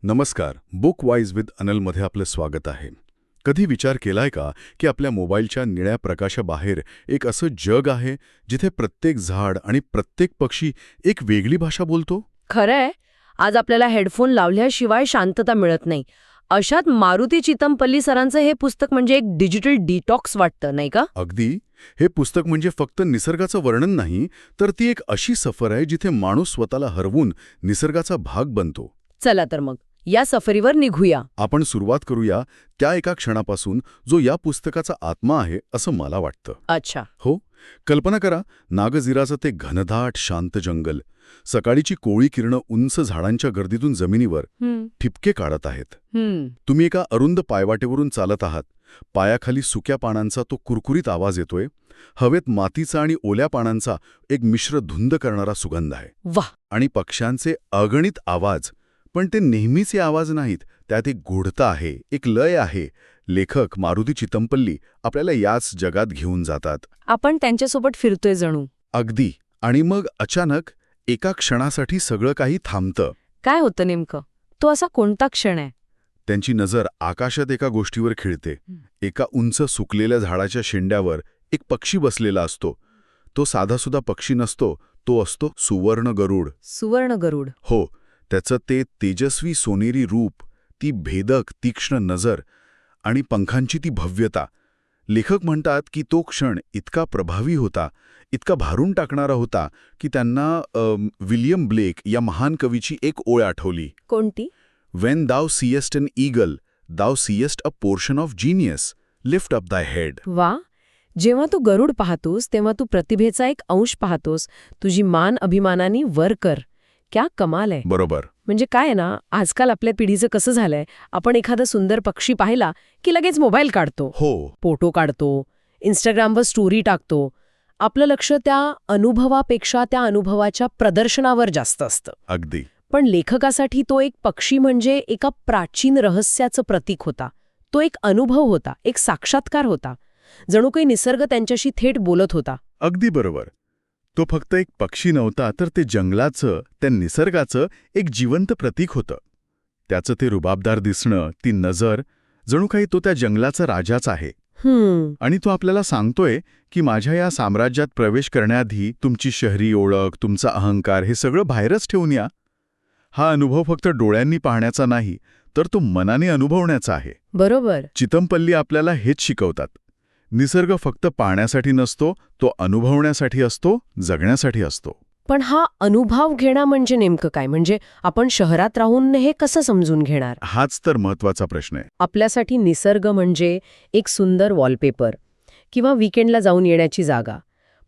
नमस्कार. Book wise with अनलमध्ये आपलं स्वागत आहे. कधी विचार केलाय का की आपल्या मोबाईलच्या निळ्या प्रकाशाबाहेर एक असं जग आहे जिथे प्रत्येक झाड आणि प्रत्येक पक्षी एक वेगळी भाषा बोलतो? खरंय, आज आपल्याला हेडफोन लावल्याशिवाय शांतता मिळत नाही. अशात मारुती चितमपल्ली सरांचं हे पुस्तक म्हणजे एक डिजिटल डिटॉक्स वाटतं, नाही का? अगदी. हे पुस्तक म्हणजे फक्त निसर्गाचं वर्णन नाही, तर ती एक अशी सफर आहे जिथे माणूस स्वतःला हरवून निसर्गाचा भाग बनतो. चला तर मग या सफरीवर निघूया. आपण सुरुवात करूया त्या एका क्षणापासून जो या पुस्तकाचा आत्मा आहे असं मला वाटतं. अच्छा. हो, कल्पना करा, नागझिराचं ते घनदाट शांत जंगल. सकाळीची कोवळी किरणं उंच झाडांच्या गर्दीतून जमिनीवर ठिपके काढत आहेत. तुम्ही एका अरुंद पायवाटेवरून चालत आहात. पायाखाली सुक्या पानांचा तो कुरकुरीत आवाज येतोय. हवेत मातीचा आणि ओल्या पानांचा एक मिश्र धुंद करणारा सुगंध आहे. वाह. आणि पक्ष्यांचे अगणित आवाज. पण ते नेहमीचे आवाज नाहीत, त्यात एक गूढता आहे, एक लय आहे. लेखक मारुती चितमपल्ली आपल्याला याच जगात घेऊन जातात. आपण त्यांच्यासोबत फिरतोय जणू. अगदी. आणि मग अचानक एका क्षणासाठी सगळं काही थांबतं. काय होतं नेमकं? तो असा कोणता क्षण आहे? त्यांची नजर आकाशात एका गोष्टीवर खिळते. एका उंच सुकलेल्या झाडाच्या शेंड्यावर एक पक्षी बसलेला असतो. तो साधासुधा पक्षी नसतो, तो असतो सुवर्ण गरुड. सुवर्ण गरुड. हो, त्याचं ते तेजस्वी सोनेरी रूप, ती भेदक तीक्ष्ण नजर आणि पंखांची ती भव्यता. लेखक म्हणतात की तो क्षण इतका प्रभावी होता, इतका भारून टाकणारा होता की त्यांना विल्यम ब्लेक या महान कवीची एक ओळ आठवली. कोणती? When thou seest an eagle, thou seest a portion of genius. Lift up thy head. वा. जेव्हा तू गरुड पाहतोस तेव्हा तू प्रतिभेचा एक अंश पाहतोस. तुझी मान अभिमानाने वर कर. क्या कमाल आहे. बरोबर. म्हणजे काय आहे ना, आजकाल आपल्या पिढीचं कसं झालंय, आपण एखादा सुंदर पक्षी पाहिला की लगेच मोबाईल काढतो, हो. फोटो काढतो, इंस्टाग्रामवर स्टोरी टाकतो. आपलं लक्ष त्या अनुभवापेक्षा त्या अनुभवाच्या प्रदर्शनावर जास्त असतं. अगदी. पण लेखकासाठी तो एक पक्षी म्हणजे एका प्राचीन रहस्याचं प्रतीक होता. तो एक अनुभव होता, एक साक्षात्कार होता. जणू काही निसर्ग त्यांच्याशी थेट बोलत होता. अगदी बरोबर. तो फक्त एक पक्षी नव्हता, तर ते जंगलाचं, त्या निसर्गाचं एक जिवंत प्रतीक होतं. त्याचं ते रुबाबदार दिसणं, ती नजर, जणू काही तो त्या जंगलाचा राजाच आहे. आणि तो आपल्याला सांगतोय की माझ्या या साम्राज्यात प्रवेश करण्याआधी तुमची शहरी ओळख, तुमचा अहंकार हे सगळं बाहेरच ठेवून या. हा अनुभव फक्त डोळ्यांनी पाहण्याचा नाही, तर तो मनाने अनुभवण्याचा आहे. बरोबर. चितमपल्ली आपल्याला हेच शिकवतात. निसर्ग फक्त पाहण्यासाठी नसतो, तो अनुभवण्यासाठी असतो, जगण्यासाठी असतो. पण हा अनुभव घेणं म्हणजे नेमकं काय? म्हणजे आपण शहरात राहून हे कसं समजून घेणार? हाच तर महत्वाचा प्रश्न आहे. आपल्यासाठी निसर्ग म्हणजे एक सुंदर वॉलपेपर किंवा वीकेंडला जाऊन येण्याची जागा.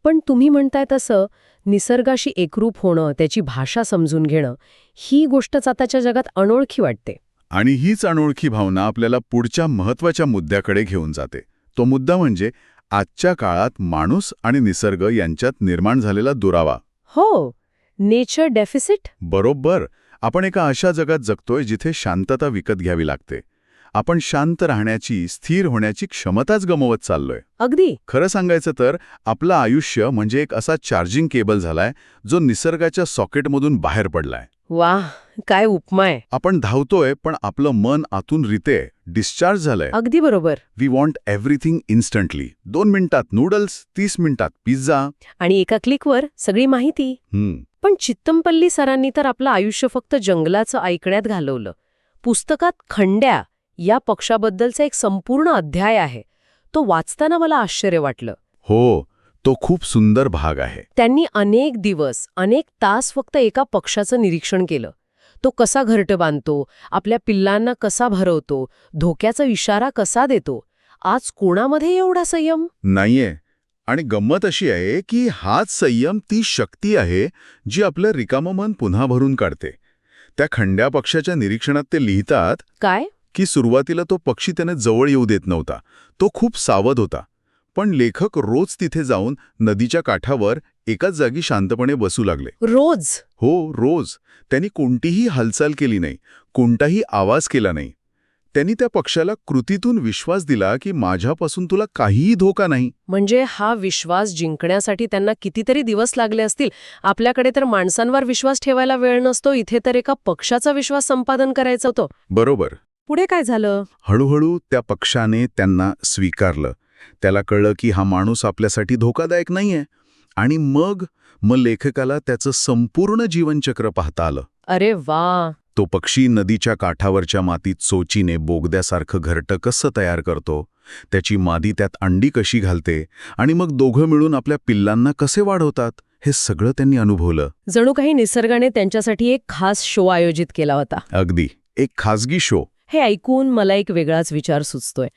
पण तुम्ही म्हणताय तसं निसर्गाशी एकरूप होणं, त्याची भाषा समजून घेणं, ही गोष्टच आताच्या जगात अनोळखी वाटते. आणि हीच अनोळखी भावना आपल्याला पुढच्या महत्वाच्या मुद्द्याकडे घेऊन जाते. तो मुद्दा म्हणजे आजच्या काळात माणूस आणि निसर्ग यांच्यात निर्माण झालेला दुरावा. हो, नेचर डेफिसिट. बरोबर. आपण एका अशा जगात जगतोय जिथे शांतता विकत घ्यावी लागते. आपण शांत राहण्याची, स्थिर होण्याची क्षमताच गमावत चाललोय. अगदी. खरं सांगायचं तर आपलं आयुष्य म्हणजे एक असा चार्जिंग केबल झालाय जो निसर्गाच्या सॉकेटमधून बाहेर पडलाय. वाह, काय उपमा आहे. आपण धावतोय पण आपलं मन आतून रितेय, डिस्चार्ज झालंय. अगदी बरोबर. We want everything instantly. 2 मिनिटात नूडल्स, 30 मिनिटात पिझ्झा. आणि एका क्लिकवर सगळी माहिती. पण चित्तमपल्ली सरांनी तर आपलं आयुष्य फक्त जंगलाचं ऐकण्यात घालवलं. पुस्तकात खंड्या या पक्षाबद्दलचा एक संपूर्ण अध्याय आहे. तो वाचताना मला आश्चर्य वाटलं. हो, तो खूप सुंदर भाग आहे. त्यांनी अनेक दिवस, अनेक तास फक्त एका पक्षाचं निरीक्षण केलं. तो कसा घरटं बांधतो, आपल्या पिल्लांना कसा भरवतो, धोक्याचा इशारा कसा देतो. आज कोणामध्ये एवढा संयम नाहीये. आणि गंमत अशी आहे की हाच संयम, ती शक्ती आहे जी आपलं रिकामं मन पुन्हा भरून काढते. त्या खंड्या पक्षाच्या निरीक्षणात ते लिहितात काय की सुरुवातीला तो पक्षी त्याने जवळ येऊ देत नव्हता. तो खूप सावध होता. पण लेखक रोज तिथे जाऊन नदीच्या काठावर एकाच जागी शांतपणे बसू लागले. रोज? हो, रोज. त्यांनी कोणतीही हालचाल केली नाही, कोणताही आवाज केला नाही. त्यांनी त्या पक्ष्याला कृतीतून विश्वास दिला की माझ्यापासून तुला काहीही धोका नाही. म्हणजे हा विश्वास जिंकण्यासाठी त्यांना कितीतरी दिवस लागले असतील. आपल्याकडे तर माणसांवर विश्वास ठेवायला वेळ नसतो, इथे तर एका पक्षाचा विश्वास संपादन करायचं होतं. बरोबर. पुढे काय झालं? हळूहळू त्या पक्षाने त्यांना स्वीकारलं. त्याला कळलं की हा माणूस आपल्यासाठी धोकादायक नाहीये. आणि मग लेखकाला त्याचं संपूर्ण जीवनचक्र पाहता आलं. अरे वा. तो पक्षी नदीच्या काठावरच्या मातीत चोचीने बोगद्यासारखं घरटं कसं तयार करतो, त्याची मादी त्यात अंडी कशी घालते आणि मग दोघं मिळून आपल्या पिल्लांना कसे वाढवतात, हे सगळं त्यांनी अनुभवलं. जणू काही निसर्गाने त्यांच्यासाठी एक खास शो आयोजित केला होता. अगदी एक खासगी शो. हे ऐकून मला एक वेगळाच विचार सुचतोय.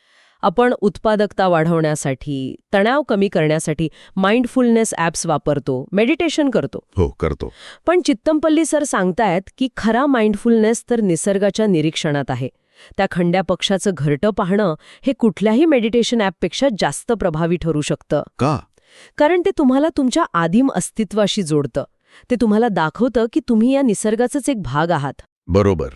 आपण उत्पादकता वाढवण्यासाठी, तणाव कमी करण्यासाठी माइंडफुलनेस ॲप्स वापरतो, मेडिटेशन करतो. हो, करतो. पण चित्तमपल्ली सर सांगतायत की खरा माइंडफुलनेस तर निसर्गाच्या निरीक्षणात आहे. त्या खंड्या पक्षाचं घरटं पाहणं हे कुठल्याही मेडिटेशन ॲपपेक्षा जास्त प्रभावी ठरू शकतं. का? कारण ते तुम्हाला तुमच्या आदिम अस्तित्वाशी जोडतं. ते तुम्हाला दाखवतं की तुम्ही या निसर्गाचाच एक भाग आहात. बरोबर.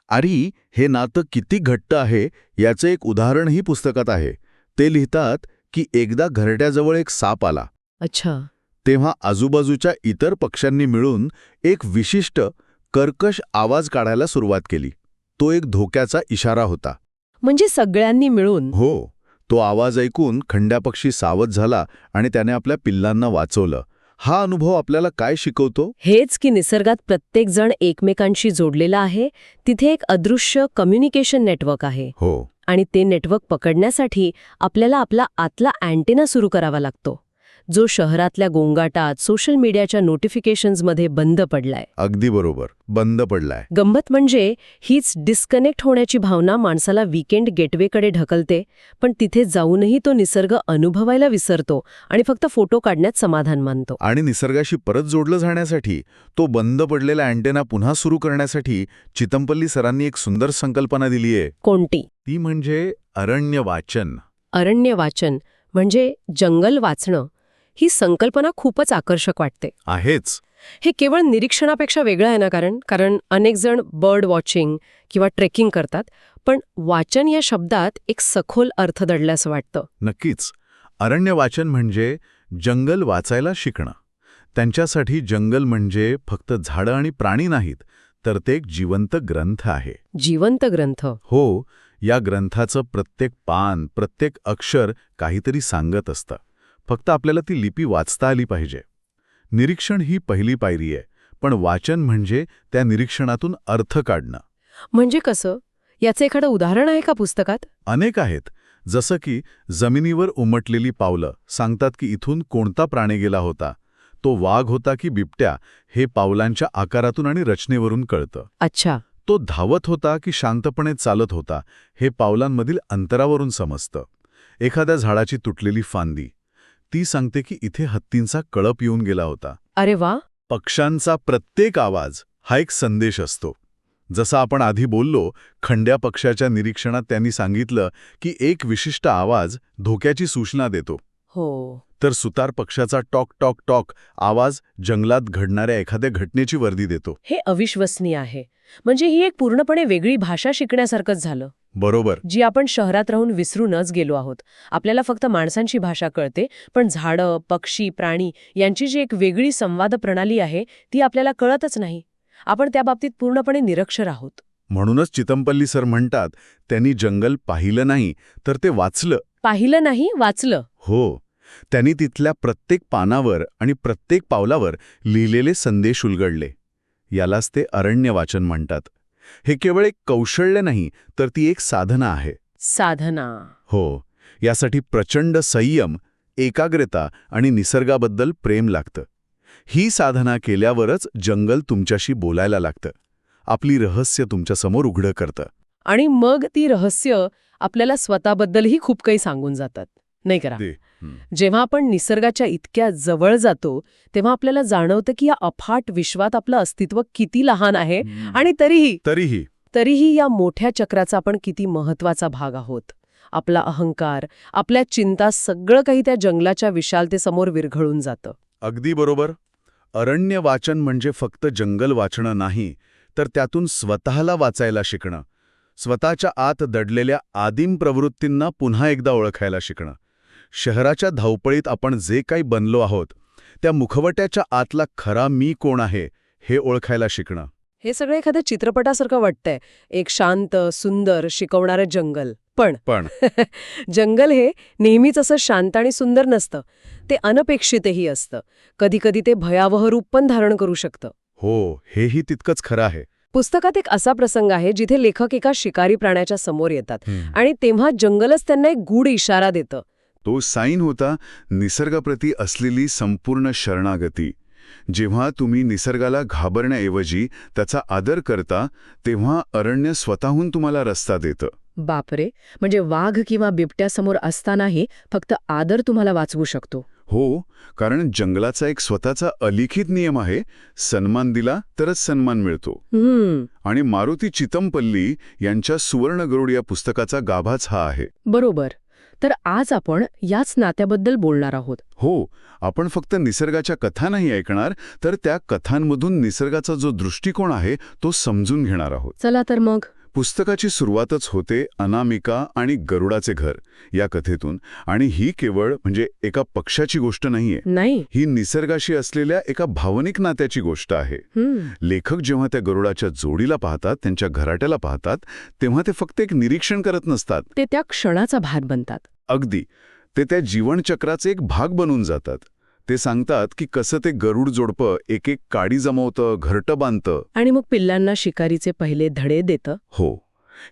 आणि हे नातं किती घट्ट आहे याचं एक उदाहरणही पुस्तकात आहे. ते लिहितात की एकदा घरट्याजवळ एक साप आला. अच्छा. तेव्हा आजूबाजूच्या इतर पक्ष्यांनी मिळून एक विशिष्ट कर्कश आवाज काढायला सुरुवात केली. तो एक धोक्याचा इशारा होता. म्हणजे सगळ्यांनी मिळून? हो. तो आवाज ऐकून खंड्या पक्षी सावध झाला आणि त्याने आपल्या पिल्लांना वाचवलं. हा अनुभव आपल्याला काय शिकवतो? हेच की निसर्गात प्रत्येक जण एकमेकांशी जोडलेला आहे. तिथे एक अदृश्य कम्युनिकेशन नेटवर्क आहे. हो. आणि ते नेटवर्क पकडण्यासाठी आपल्याला आपला आतला अँटेना सुरू करावा लागतो, जो शहरातल्या गोंगाटात, सोशल मीडियाच्या नोटिफिकेशन्समध्ये बंद पडलाय. अगदी बरोबर, बंद पडलाय. गंमत म्हणजे हीच डिस्कनेक्ट होण्याची भावना माणसाला वीकेंड गेटवेकडे ढकलते, पण तिथे जाऊनही तो निसर्ग अनुभवायला विसरतो आणि फक्त फोटो काढण्यात समाधान मानतो. आणि निसर्गाशी परत जोडलं जाण्यासाठी, तो बंद पडलेला अँटेना पुन्हा सुरू करण्यासाठी चितमपल्ली सरांनी एक सुंदर संकल्पना दिलीये. कोणती? ती म्हणजे अरण्य वाचन. अरण्य वाचन म्हणजे जंगल वाचणं. ही संकल्पना खूपच आकर्षक वाटते. आहेच. हे केवळ निरीक्षणापेक्षा वेगळं आहे ना, कारण अनेक जण बर्ड वॉचिंग किंवा ट्रेकिंग करतात, पण वाचन या शब्दात एक सखोल अर्थ दडल्याचं वाटतं. नक्कीच. अरण्य वाचन म्हणजे जंगल वाचायला शिकणं. त्यांच्यासाठी जंगल म्हणजे फक्त झाडं आणि प्राणी नाहीत, तर ते एक जिवंत ग्रंथ आहे. जिवंत ग्रंथ? हो. या ग्रंथाचं प्रत्येक पान, प्रत्येक अक्षर काहीतरी सांगत असतं. फक्त आपल्याला ती लिपी वाचता आली पाहिजे. निरीक्षण ही पहिली पायरी आहे, पण वाचन म्हणजे त्या निरीक्षणातून अर्थ काढणं. म्हणजे कसं? याचं एखादं उदाहरण आहे का पुस्तकात? अनेक आहेत. जसं की जमिनीवर उमटलेली पावलं सांगतात की इथून कोणता प्राणी गेला होता, तो वाघ होता की बिबट्या, हे पावलांच्या आकारातून आणि रचनेवरून कळतं. अच्छा. तो धावत होता की शांतपणे चालत होता, हे पावलांमधील अंतरावरून समजतं. एखाद्या झाडाची तुटलेली फांदी, ती सांगते की इथे हत्तींचा कळप येऊन गेला होता. अरे वा. पक्ष्यांचा प्रत्येक आवाज हा एक संदेश असतो. जसं आपण आधी बोललो, खंड्या पक्षाच्या निरीक्षणात त्यांनी सांगितलं की एक विशिष्ट आवाज धोक्याची सूचना देतो. हो. तर सुतार पक्षाचा टॉक टॉक टॉक आवाज जंगलात घडणाऱ्या एखाद्या घटनेची वर्दी देतो. हे अविश्वसनीय आहे. म्हणजे ही एक पूर्णपणे वेगळी भाषा शिकण्यासारखंच झालं. बरोबर. जी आपण शहरात राहून विसरूनच गेलो आहोत. आपल्याला फक्त माणसांची भाषा कळते, पण झाडं, पक्षी, प्राणी यांची जी एक वेगळी संवाद प्रणाली आहे ती आपल्याला कळतच नाही. आपण त्या बाबतीत पूर्णपणे निरक्षर आहोत. म्हणूनच चितमपल्ली सर म्हणतात, त्यांनी जंगल पाहिलं नाही तर ते वाचलं. पाहिलं नाही, वाचलं. हो. त्यांनी तिथल्या प्रत्येक पानावर आणि प्रत्येक पावलावर लिहिलेले संदेश उलगडले. यालाच ते अरण्य वाचन म्हणतात. हे केवळ एक कौशल्य नाही, तर ती एक साधना आहे. साधना? हो. यासाठी प्रचंड संयम, एकाग्रता आणि निसर्गाबद्दल प्रेम लागतं. ही साधना केल्यावरच जंगल तुमच्याशी बोलायला लागतं, आपली रहस्य तुमच्यासमोर उघडं करतं. आणि मग ती रहस्य आपल्याला स्वतःबद्दलही खूप काही सांगून जातात, नाही करा? जेव्हा आपण निसर्गाच्या इतक्या जवळ जातो तेव्हा आपल्याला जाणवतं की या अफाट विश्वात आपलं अस्तित्व किती लहान आहे आणि तरीही या मोठ्या चक्राचा आपण किती महत्वाचा भाग आहोत. आपला अहंकार, आपल्या चिंता सगळं काही त्या जंगलाच्या विशालतेसमोर विरघळून जातं. अगदी बरोबर. अरण्य वाचन म्हणजे फक्त जंगल वाचणं नाही, तर त्यातून स्वतःला वाचायला शिकणं. स्वतःच्या आत दडलेल्या आदिम प्रवृत्तींना पुन्हा एकदा ओळखायला शिकणं. शहराच्या धावपळीत आपण जे काही बनलो आहोत त्या मुखवट्याच्या आतला खरा मी कोण आहे हे ओळखायला शिकणं. हे सगळं एखाद्या चित्रपटासारखं वाटतंय. एक शांत, सुंदर, शिकवणारं जंगल. पण जंगल हे नेहमीच असं शांत आणि सुंदर नसतं. ते अनपेक्षितही असतं. कधीकधी ते भयावह रूप पण धारण करू शकतं. हो, हेही तितकंच खरं आहे. पुस्तकात एक असा प्रसंग आहे जिथे लेखक एका शिकारी प्राण्याच्या समोर येतात आणि तेव्हा जंगलच त्यांना एक गूढ इशारा देतं. तो साईन होता निसर्गाप्रती असलेली संपूर्ण शरणागती. जेव्हा तुम्ही निसर्गाला घाबरण्याऐवजी त्याचा आदर करता तेव्हा अरण्य स्वतःहून तुम्हाला रस्ता देतं. बापरे, म्हणजे वाघ किंवा बिबट्यासमोर असतानाही फक्त आदर तुम्हाला वाचवू शकतो. हो, कारण जंगलाचा एक स्वतःचा अलिखित नियम आहे, सन्मान दिला तरच सन्मान मिळतो. आणि मारुती चितमपल्ली यांच्या सुवर्ण गरुड या पुस्तकाचा गाभाच हा आहे. बरोबर. तर आज आपण याच नात्याबद्दल बोलणार आहोत. हो, आपण फक्त निसर्गाच्या कथा नाही ऐकणार, तर त्या कथांमधून निसर्गाचा जो दृष्टिकोन आहे तो समजून घेणार आहोत. चला तर मग. पुस्तकाची सुरुवातच होते अनामिका आणि गरुडाचे घर या कथेतून. आणि ही केवळ म्हणजे एका पक्षाची गोष्ट नाहीये. नाही. ही निसर्गाशी असलेल्या एका भावनिक नात्याची गोष्ट आहे. लेखक जेव्हा त्या गरुडाच्या जोडीला पाहतात, त्यांच्या घराट्याला पाहतात, तेव्हा ते फक्त एक निरीक्षण करत नसतात. ते त्या क्षणाचा भाग बनतात. अगदी. ते त्या जीवनचक्राचे एक भाग बनून जातात. ते सांगतात की कसं ते गरुड जोडपं एक एक काडी जमवतं, घरटं बांधतं आणि मग पिल्लांना शिकारीचे पहिले धडे देतं. हो,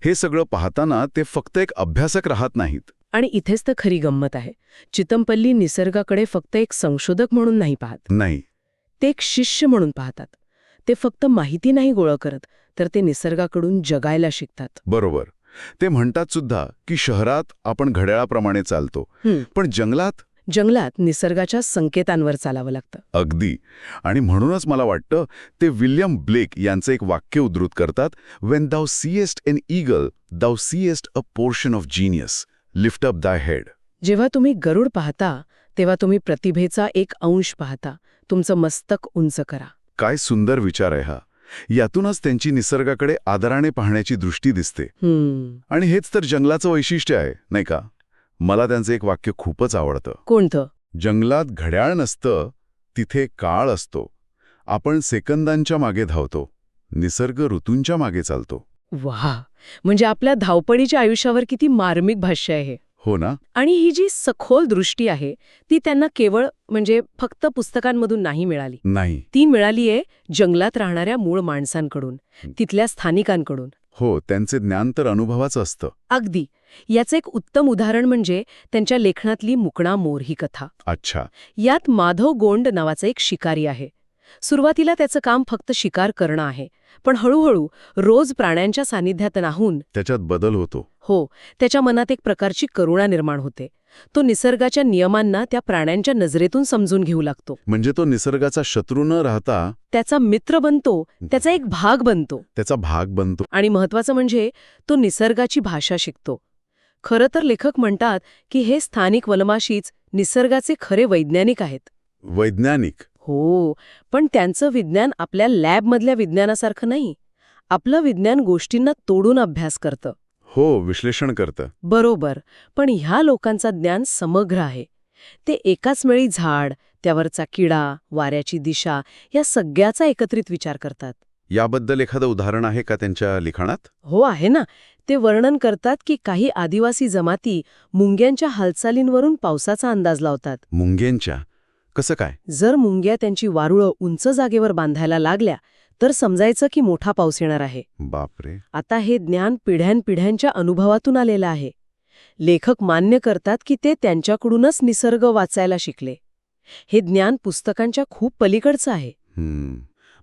हे सगळं पाहताना ते फक्त एक अभ्यासक राहत नाहीत. आणि इथेच तर खरी गंमत आहे. चितमपल्ली निसर्गाकडे फक्त एक संशोधक म्हणून नाही पाहत. नाही, ते एक शिष्य म्हणून पाहतात. ते फक्त माहिती नाही गोळा करत, तर ते निसर्गाकडून जगायला शिकतात. बरोबर. ते म्हणतात सुद्धा की शहरात आपण घड्याळाप्रमाणे चालतो, पण जंगलात निसर्गाच्या संकेतांवर चालावं लागतं. अगदी. आणि म्हणूनच मला वाटतं ते विल्यम ब्लेक यांचं एक वाक्य उद्धृत करतात, "When thou seest an eagle, thou seest a portion of genius. Lift up thy head." जेव्हा तुम्ही गरुड पाहता तेव्हा तुम्ही प्रतिभेचा एक अंश पाहता. तुमचं मस्तक उंच करा. काय सुंदर विचार आहे हा. यातूनच त्यांची निसर्गाकडे आदराने पाहण्याची दृष्टी दिसते. आणि हेच तर जंगलाचं वैशिष्ट्य आहे, नाही का? मला त्यांचं एक वाक्य खूपच आवडतं. कोणतं? जंगलात घड्याळ नसतं, तिथे काळ असतो. आपण सेकंदांच्या मागे धावतो, निसर्ग ऋतूंच्या मागे चालतो. वाह, म्हणजे आपल्या धावपळीच्या आयुष्यावर किती मार्मिक भाष्य आहे. हो ना? आणि ही जी सखोल दृष्टी आहे ती त्यांना केवळ म्हणजे फक्त पुस्तकांमधून नाही मिळाली. नाही. ती मिळालीये जंगलात राहणाऱ्या मूळ माणसांकडून, तिथल्या स्थानिकांकडून. हो, त्यांचे ज्ञान तर अनुभवाचं असतं. अगदी. याचं एक उत्तम उदाहरण म्हणजे त्यांच्या लेखनातली मुकणा मोर ही कथा. अच्छा. यात माधव गोंड नावाचा एक शिकारी आहे. सुरुवातीला त्याचं काम फक्त शिकार करणं आहे, पण हळूहळू रोज प्राण्यांच्या सानिध्यात राहून त्याच्यात बदल होतो. हो, त्याच्या मनात एक प्रकारची करुणा निर्माण होते. तो निसर्गाच्या नियमांना त्या प्राण्यांच्या नजरेतून समजून घेऊ लागतो. म्हणजे तो निसर्गाचा शत्रू न राहता त्याचा मित्र बनतो, त्याचा एक भाग बनतो. आणि महत्वाचं म्हणजे तो निसर्गाची भाषा शिकतो. खरं तर लेखक म्हणतात की हे स्थानिक वनवासीच निसर्गाचे खरे वैज्ञानिक आहेत. वैज्ञानिक? हो, पण त्यांचं विज्ञान आपल्या लॅबमधल्या विज्ञानासारखं नाही. आपलं विज्ञान गोष्टींना तोडून अभ्यास करतं. हो, विश्लेषण करतं. बरोबर. पण ह्या लोकांचं ज्ञान समग्र आहे. ते एकाच वेळी झाड, त्यावरचा किडा, वाऱ्याची दिशा या सगळ्याचा एकत्रित विचार करतात. याबद्दल एखादं उदाहरण आहे का त्यांच्या लिखाणात? हो, आहे ना. ते वर्णन करतात की काही आदिवासी जमाती मुंग्यांच्या हालचालींवरून पावसाचा अंदाज लावतात. मुंग्यांच्या? कसं काय? जर मुंग्या त्यांची वारुळं उंच जागेवर बांधायला लागल्या तर समजायचं की मोठा पाऊस येणार आहे. बापरे. आता हे ज्ञान पिढ्यानपिढ्यांच्या अनुभवातून आलेलं आहे. लेखक मान्य करतात की ते त्यांच्याकडूनच निसर्ग वाचायला शिकले. हे ज्ञान पुस्तकांच्या खूप पलीकडचं आहे.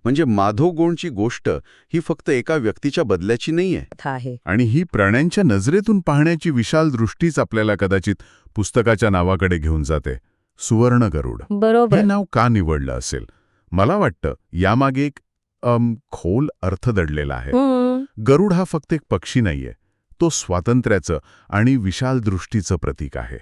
म्हणजे माधव गोंडची गोष्ट ही फक्त एका व्यक्तीच्या बदल्याची नाहीये. आणि ही प्राण्यांच्या नजरेतून पाहण्याची विशाल दृष्टीच आपल्याला कदाचित पुस्तकाच्या नावाकडे घेऊन जाते. सुवर्ण गरुड. बरोबर. हे नाव का निवडलं असेल? मला वाटतं यामागे एक खोल अर्थ दडलेला आहे. गरुड हा फक्त एक पक्षी नाहीये. तो स्वातंत्र्याचं आणि विशाल दृष्टीचं प्रतीक आहे.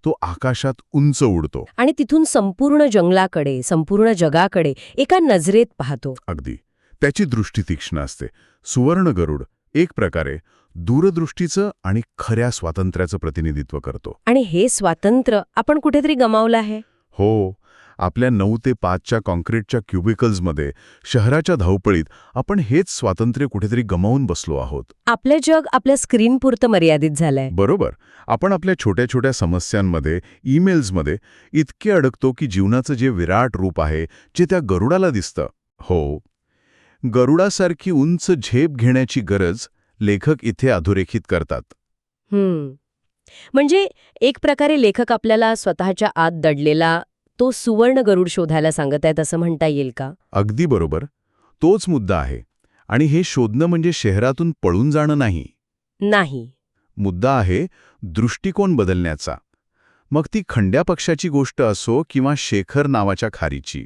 तो आकाशात उंच उडतो आणि तिथून संपूर्ण जंगलाकडे, संपूर्ण जगाकडे एका नजरेत पाहतो. अगदी. त्याची दृष्टी तीक्ष्ण असते. सुवर्ण गरुड एक प्रकारे दूरदृष्टीचं आणि खऱ्या स्वातंत्र्याचं प्रतिनिधित्व करतो. आणि हे स्वातंत्र्य आपण कुठेतरी गमावलं आहे. हो, आपल्या 9 ते 5च्या कॉन्क्रीटच्या क्युबिकल्समध्ये शहराच्या धावपळीत आपण हेच स्वातंत्र्य कुठेतरी गमावून बसलो आहोत. आपलं जग आपल्या स्क्रीनपुरतं मर्यादित झालंय. बरोबर. आपण आपल्या छोट्या छोट्या समस्यांमध्ये, ईमेल्समध्ये इतके अडकतो की जीवनाचं जे विराट रूप आहे, जे त्या गरुडाला दिसतं. हो, गरुडासारखी उंच झेप घेण्याची गरज लेखक इथे अधोरेखित करतात. म्हणजे एक प्रकारे लेखक आपल्याला स्वतःच्या आत दडलेला तो सुवर्ण गरुड शोधायला सांगत आहेत असं म्हणता येईल का? अगदी बरोबर. तोच मुद्दा आहे. आणि हे शोधणं म्हणजे शहरातून पळून जाणं नाही. नाही. मुद्दा आहे दृष्टिकोन बदलण्याचा. मग ती खंड्या पक्षाची गोष्ट असो किंवा शेखर नावाच्या खारीची.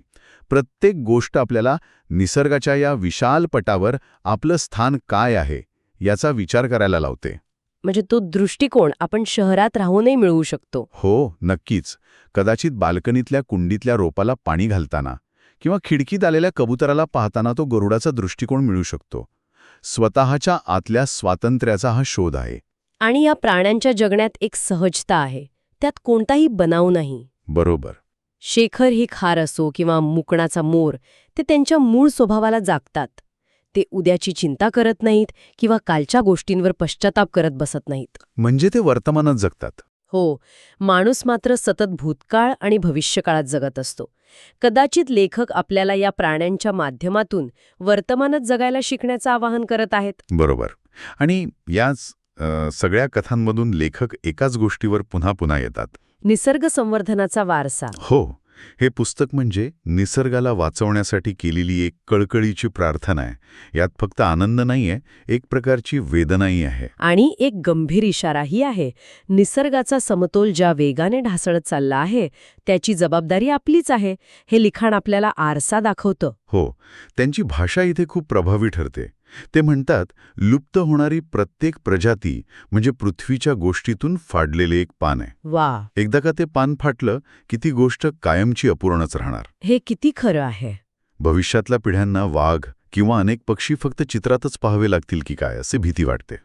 प्रत्येक गोष्ट आपल्याला निसर्गाच्या या विशाल पटावर आपलं स्थान काय आहे याचा विचार करायला लावते. म्हणजे तो दृष्टिकोन आपण शहरात राहूनही मिळवू शकतो. हो, नक्कीच. कदाचित बाल्कनीतल्या कुंडीतल्या रोपाला पाणी घालताना किंवा खिडकीत आलेल्या कबुतराला पाहताना तो गरुडाचा दृष्टिकोन मिळू शकतो. स्वतःच्या आतल्या स्वातंत्र्याचा हा शोध आहे. आणि या प्राण्यांच्या जगण्यात एक सहजता आहे. त्यात कोणताही बनाव नाही. बरोबर. शेखर ही खार असो किंवा मुकणाचा मोर, ते त्यांच्या मूळ स्वभावाला जागतात. ते उद्याची चिंता करत नाहीत किंवा कालच्या गोष्टींवर पश्चाताप करत बसत नाहीत. म्हणजे ते वर्तमानात जगतात. हो, माणूस मात्र सतत भूतकाळ आणि भविष्यकाळात जगत असतो. कदाचित लेखक आपल्याला या प्राण्यांच्या माध्यमातून वर्तमानात जगायला शिकण्याचं आवाहन करत आहेत. बरोबर. आणि याच सगळ्या कथांमधून लेखक एकाच गोष्टीवर पुन्हा पुन्हा येतात. निसर्ग संवर्धनाचा वारसा. हो, हे पुस्तक म्हणजे निसर्गाला वाचवण्यासाठी केलेली एक कळकळीची प्रार्थना आहे. यात फक्त आनंद नाहीये, एक प्रकारची वेदनाही आहे. आणि एक गंभीर इशाराही आहे. निसर्गाचा समतोल ज्या वेगाने ढासळत चालला आहे त्याची जबाबदारी आपलीच आहे. हे लिखाण आपल्याला आरसा दाखवतं. हो, त्यांची भाषा इथे खूप प्रभावी ठरते. ते म्हणतात, लुप्त होणारी प्रत्येक प्रजाती म्हणजे पृथ्वीच्या गोष्टीतून फाडलेले एक पान आहे. वा, एकदा का ते पान फाटलं की ती गोष्ट कायमची अपूर्णच राहणार. हे किती खरं आहे. भविष्यातल्या पिढ्यांना वाघ किंवा अनेक पक्षी फक्त चित्रातच पाहावे लागतील की काय असे भीती वाटते.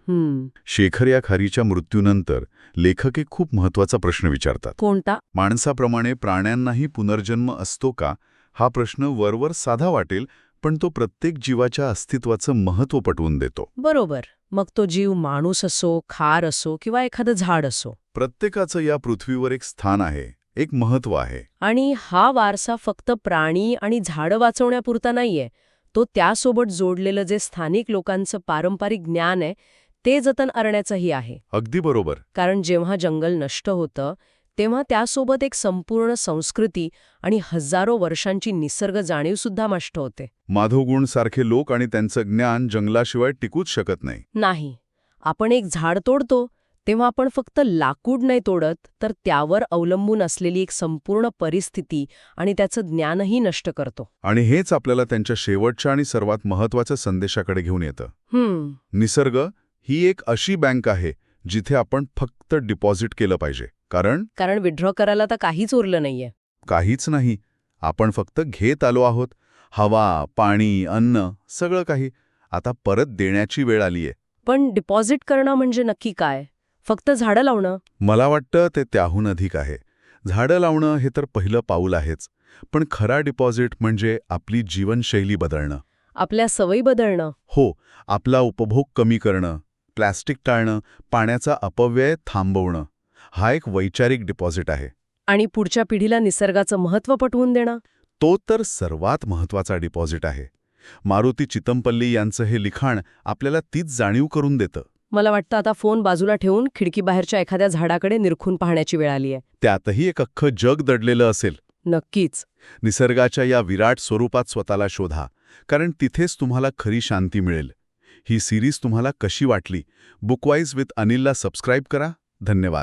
शेखर या खारीच्या मृत्यूनंतर लेखक एक खूप महत्वाचा प्रश्न विचारतात. कोणता? माणसाप्रमाणे प्राण्यांनाही पुनर्जन्म असतो का? हा प्रश्न वरवर साधा वाटेल, पण तो प्रत्येक जीवाच्या अस्तित्वाचं महत्त्व पटवून देतो. बरोबर. मग तो जीव माणूस असो, खार असो किंवा एखादं झाड असो, प्रत्येकाचं या पृथ्वीवर एक स्थान आहे, एक महत्त्व आहे. आणि हा वारसा फक्त प्राणी आणि झाडं वाचवण्यापुरता नाहीये. तो त्यासोबत जोडलेलं जे स्थानिक लोकांचं पारंपरिक ज्ञान आहे ते जतन करण्याचंही आहे. अगदी बरोबर. कारण जेव्हा जंगल नष्ट होतं तेव्हा त्यासोबत एक संपूर्ण संस्कृती आणि हजारो वर्षांची निसर्ग जाणीवसुद्धा नष्ट होते. माधवगुण सारखे लोक आणि त्यांचं ज्ञान जंगलाशिवाय टिकूच शकत नाही. नाही. आपण एक झाड तोडतो तेव्हा आपण फक्त लाकूड नाही तोडत, तर त्यावर अवलंबून असलेली एक संपूर्ण परिस्थिती आणि त्याचं ज्ञानही नष्ट करतो. आणि हेच आपल्याला त्यांच्या शेवटच्या आणि सर्वात महत्त्वाच्या संदेशाकडे घेऊन येतं. निसर्ग ही एक अशी बँक आहे जिथे आपण फक्त डिपॉझिट केलं पाहिजे. कारण विड्रॉ करायला तर काहीच उरलं नाहीये. काहीच नाही. आपण फक्त घेत आलो आहोत. हवा, पाणी, अन्न, सगळं काही. आता परत देण्याची वेळ आलीये. पण डिपॉझिट करणं म्हणजे नक्की काय? फक्त झाडं लावणं? मला वाटतं ते त्याहून अधिक आहे. झाडं लावणं हे तर पहिलं पाऊल आहेच. पण खरा डिपॉझिट म्हणजे आपली जीवनशैली बदलणं. आपल्या सवयी बदलणं. हो, आपला उपभोग कमी करणं, प्लॅस्टिक टाळणं, पाण्याचा अपव्यय थांबवणं. हा एक वैचारिक डिपॉझिट आहे. आणि पुढच्या पिढीला निसर्गाचं महत्त्व पटवून देणं. तो तर सर्वात महत्त्वाचा डिपॉझिट आहे. मारुती चितमपल्ली यांचं हे लिखाण आपल्याला तीच जाणीव करून देतं. मला वाटतं आता फोन बाजूला ठेवून खिडकीबाहेरच्या एखाद्या झाडाकडे निरखून पाहण्याची वेळ आलीय. त्यातही एक अख्खं जग दडलेलं असेल. नक्कीच. निसर्गाच्या या विराट स्वरूपात स्वतःला शोधा, कारण तिथेच तुम्हाला खरी शांती मिळेल. ही सिरीज तुम्हाला कशी वाटली? बुकवाईज विथ अनिलला सबस्क्राईब करा. धन्यवाद.